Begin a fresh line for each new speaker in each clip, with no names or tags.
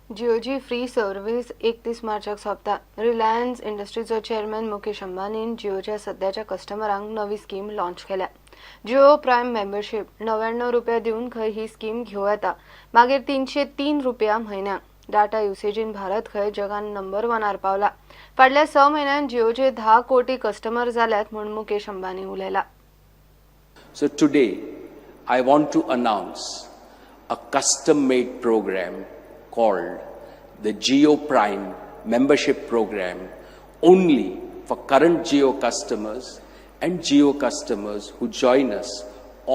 जिओची free service 31 मार्चाक सोंपता. रिलायन्स इंडस्ट्रीजो चेअरमॅन मुकेश अंबानीन जिओच्या सध्याच्या कस्टमरांक नवी स्कीम लॉन्च केल्या. जिओ प्रायम मेंबरशीप ₹99 दिवन खंय ही स्कीम घेवं येता. मागीर ₹303 म्हयन्याक. डाटा युसेजीन भारत खंय जगान नंबर 1 पावला. फाटल्या 6 म्हयन्यांत जिओचे 10 कोटी कस्टमर जाल्यात म्हूण मुकेश अंबानी उलयला.
So today, I want to announce a custom-made program called the Jio Prime Membership Program only for current Jio customers and Jio customers who join us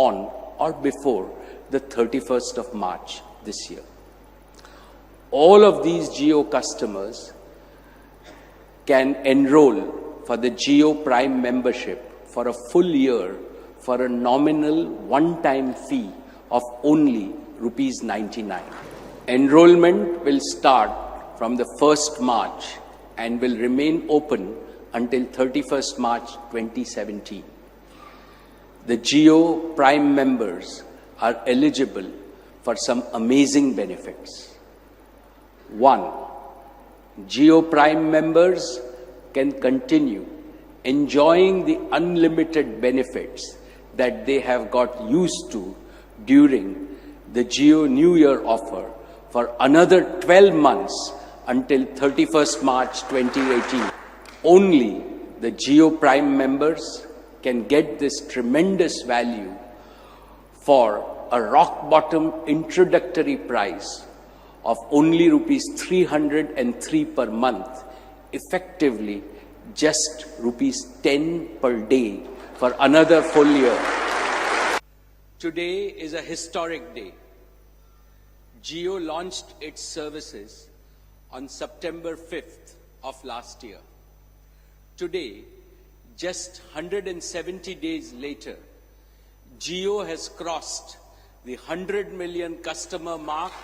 on or before the 31st of March this year. All of these Jio customers can enroll for the Jio Prime membership for a full year for a nominal one-time fee of only ₹99. Enrollment will start from the 1st March and will remain open until 31st March 2017. The Jio Prime members are eligible for some amazing benefits. 1. Jio Prime members can continue enjoying the unlimited benefits that they have got used to during the Jio New Year offer for another 12 months until 31st March 2018. Only the Jio Prime members can get this tremendous value for a rock bottom introductory price of only ₹303 per month, effectively just ₹10 per day for another full year. Today is a historic day. Jio launched its services on September 5th of last year. Today, just 170 days later, Jio has crossed the 100 million customer mark.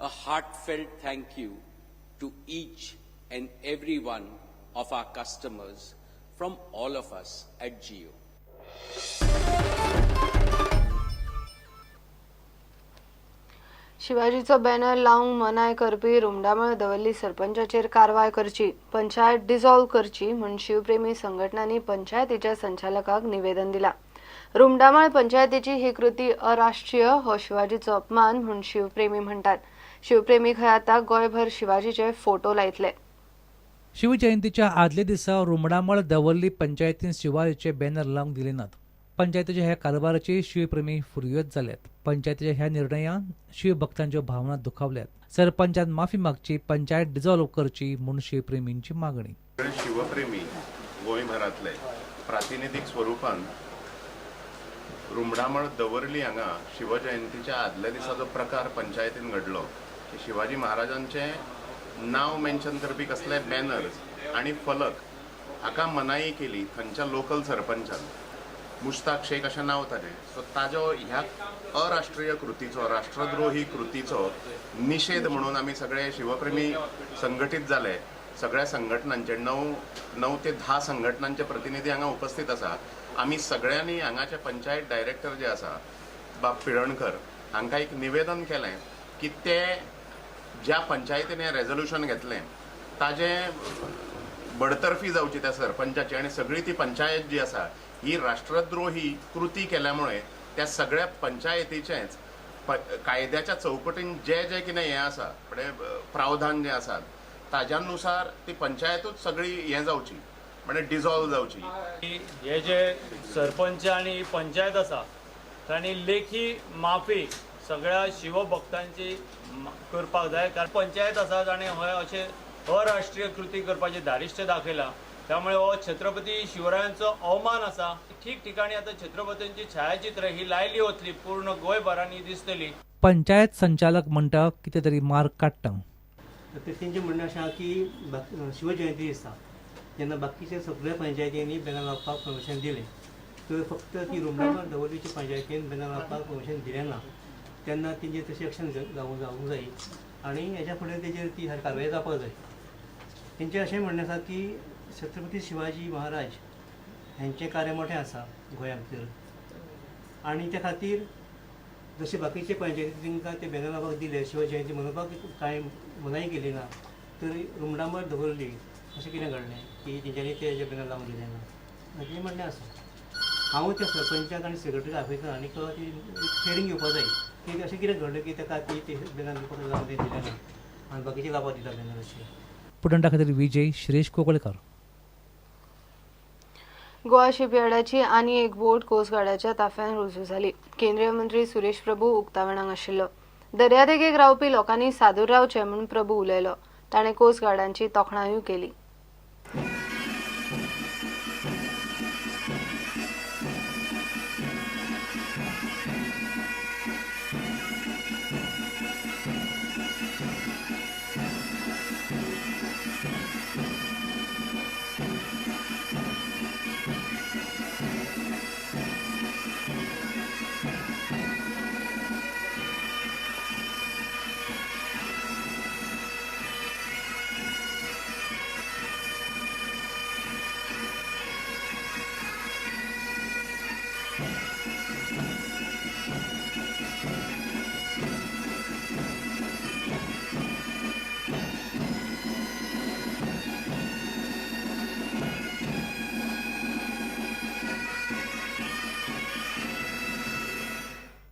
A heartfelt thank you to each and every one of our customers from all of us at Jio.
शिवाजीचो banner लावंक मनाय करपी रुमडामळ दवरली सरपंचाचेर कारवाय करची, panchayat dissolve करची म्हूण शिवप्रेमी संघटनांनी पंचायतीच्या संचालकाक निवेदन दिला. रुमडामळ पंचायतीची ही कृती अराष्ट्रीय हो शिवाजीचो अपमान म्हूण शिवप्रेमी म्हणटात. शिवप्रेमी खंय आतां गोंयभर शिवाजीचे फोटो लायतले.
शिवजयंतीच्या आदले दिसा रुमडामळ दवर्ली पंचायतीन शिवाजीचे बॅनर लावंक दिले नात. पंचायतीच्या ह्या कारभाराची शिवप्रेमी फुर्योज जाल्यात. पंचायतीच्या ह्या निर्णयान शिवभक्तांच्यो भावना दुखावल्यात. सरपंचान माफी मागची, पंचायत डिसॉल्व करची म्हूण शिवप्रेमींची मागणी.
शिवप्रेमी गोंयभरांतले प्रातिनिधीक स्वरुपान रुमडामळ दवर्ली हांगा शिवजयंतीच्या आदल्या दिसा जो प्रकार पंचायतीन घडलो, शिवाजी महाराजांचे नाव मेन्शन करपी कसले बॅनर्स आणि फलक हाका मनाई केली थंयच्या लोकल सरपंचान. मुश्ताक शेख अशें नांव ताचें. सो ताजो ह्या अराष्ट्रीय कृतीचो, राष्ट्रद्रोही कृतीचो निशेध म्हणून आमी सगळे शिवप्रेमी संघटीत जाले. सगळ्या संघटनांचे 9 ते 10 संघटनांचे प्रतिनिधी हांगा उपस्थित आसा. आमी सगळ्यांनी हांगाचे पंचायत डायरेक्टर जे आसा बाब पिळणकर हांकां एक निवेदन केलें की ते ज्या पंचायतीन हें रेझोल्युशन घेतलें ताजे बडतर्फी जावची त्या सरपंचाची, आनी सगळी ती पंचायत जी आसा ही राष्ट्रद्रोही कृती केल्यामुळे त्या सगळ्या पंचायतीचेच कायद्याच्या चौकटीन जे कितें हें आसा प्रावधान जे आसात ताज्यानुसार ती पंचायतूच सगळी हें जावची, म्हणजे डिसॉल्व जावची.
हे जे सरपंच आणि पंचायत आसा तांणी लेखी माफी सगळ्या शिवभक्तांची करपाक जाय. कारण पंचायत आसा ताणें हय अशें अराष्ट्रीय कृती करपाचें धारिश्य दाखयलां. त्यामुळे हो छत्रपती शिवरायांचो अवमान आसा. ठिकठिकाणी आता छत्रपतींची छायाचित्र ही लायली वतली, पूर्ण गोंयभरांनी दिसतली.
पंचायत संचालक म्हणटा कितें तरी मार्क काडटा.
तेंचें म्हणणें अशें आसा की शिवजयंती दिसा जेन्ना बाकीच्या सगळ्या पंचायतींनी बॅनर लावपाक परमिशन दिलें, तर फक्त ती रुमडामळ दवर्लीच्या पंचायतीन बॅनर लावपाक परमिशन दिलें ना, तेन्ना तेंचेर तशी एक्शन जावंक जाय आनी हेच्या फुडें तेजेर ती कारवाय जावपाक जाय. तेंचें अशें म्हणणें आसा की छत्रपती शिवाजी महाराज हेंचें कार्य मोठें आसा गोंया भितर आनी त्या खातीर जसे बाकीचे पंचायती तांकां ते बॅनर लावपाक दिले शिव जयंती मनोवपाक कांय मनाई केली ना, तर रुमडामळ दवरली. अशें कितें घडलें की तेंच्यांनी ते बॅनर लावूंक दिले ना? म्हजें म्हणणें आसा. हांव त्या सरपंचाक आनी सेक्रेटरीक आपयता आनी ती ट्रेनिंग घेवपाक जाय की अशें कितें घडलें की ताका ती बॅनर लावपाक दिले ना आनी बाकीचे लावपाक दिता बॅनर अशें.
पुटंडा खातीर विजय श्रेश कोकळकर.
गोवा शिपयार्डाची आनी एक बोट कोस्ट गार्डाच्या ताफ्यान रुजू जाली. केंद्रीय मंत्री सुरेश प्रभू उक्तावणाक आशिल्लो. दर्यादेगेक रावपी लोकांनी सादूर रावचें म्हूण प्रभू उलयलो. ताणें कोस्ट गार्डांची तोखणायूय केली.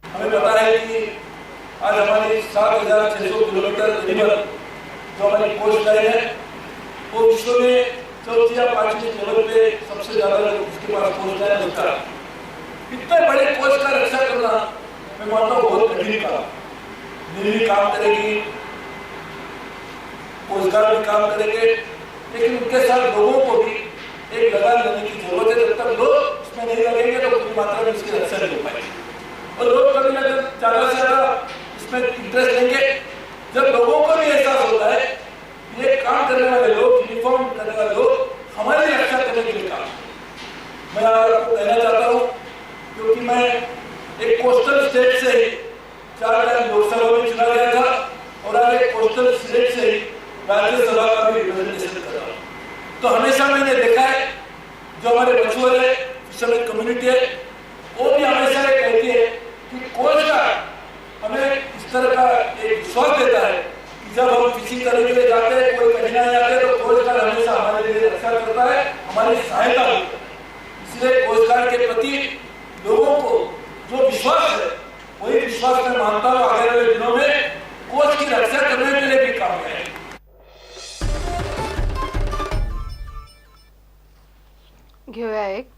हमें पता है कि आज हमारी 7,600 किलोमीटर करीबन जो हमारी कोस्ट लाइन है वो विश्व में चौथी या पांचवी लेवल पे सबसे ज्यादा उसके पास कोस्ट लाइन होता है. इतने बड़े कोस्ट का रक्षा करना मैं मानता हूँ बहुत कठिन काम. नेवी काम करेगी, कोस्ट गार्ड भी काम करेंगे, लेकिन उनके साथ लोगों को भी एक लगान देने की जरूरत है. जब तक लोग उसमें नहीं लगेंगे तो पूरी मात्रा में इसकी रक्षा नहीं हो पाएगी. और लोग कभी ना कभी ज्यादा से ज्यादा इसमें इंटरेस्ट लेंगे. जब लोगों को भी एहसास होता है ये काम करने वाले लोग, यूनिफॉर्म करने वाले लोग हमारी रक्षा करने के लिए काम. मैं आपको कहना चाहता हूँ क्योंकि मैं एक कोस्टल स्टेट से ही 4 टाइम लोकसभा में चुना गया था और आज एक कोस्टल स्टेट से ही राज्यसभा का भी रिप्रेजेंटेशन कर रहा हूँ. तो हमेशा मैंने देखा है जो हमारे मशहूर है फिशरमैन कम्युनिटी है वो भी हमेशा ये कहती है कि कोस्ट गार्ड हमें इस तरह का एक विश्वास देता है कि जब हम किसी तरह के लिए जाते हैं, कोई कठिनाई आते हैं तो कोस्ट गार्ड हमेशा हमारे लिए रक्षा करता है, हमारी सहायता होती है. इसलिए कोस्ट गार्ड के प्रति लोगों को जो विश्वास है वही विश्वास मैं मानता हूँ आगे वाले दिनों में कोस्ट की रक्षा करने के लिए भी काम करें.
घेऊया एक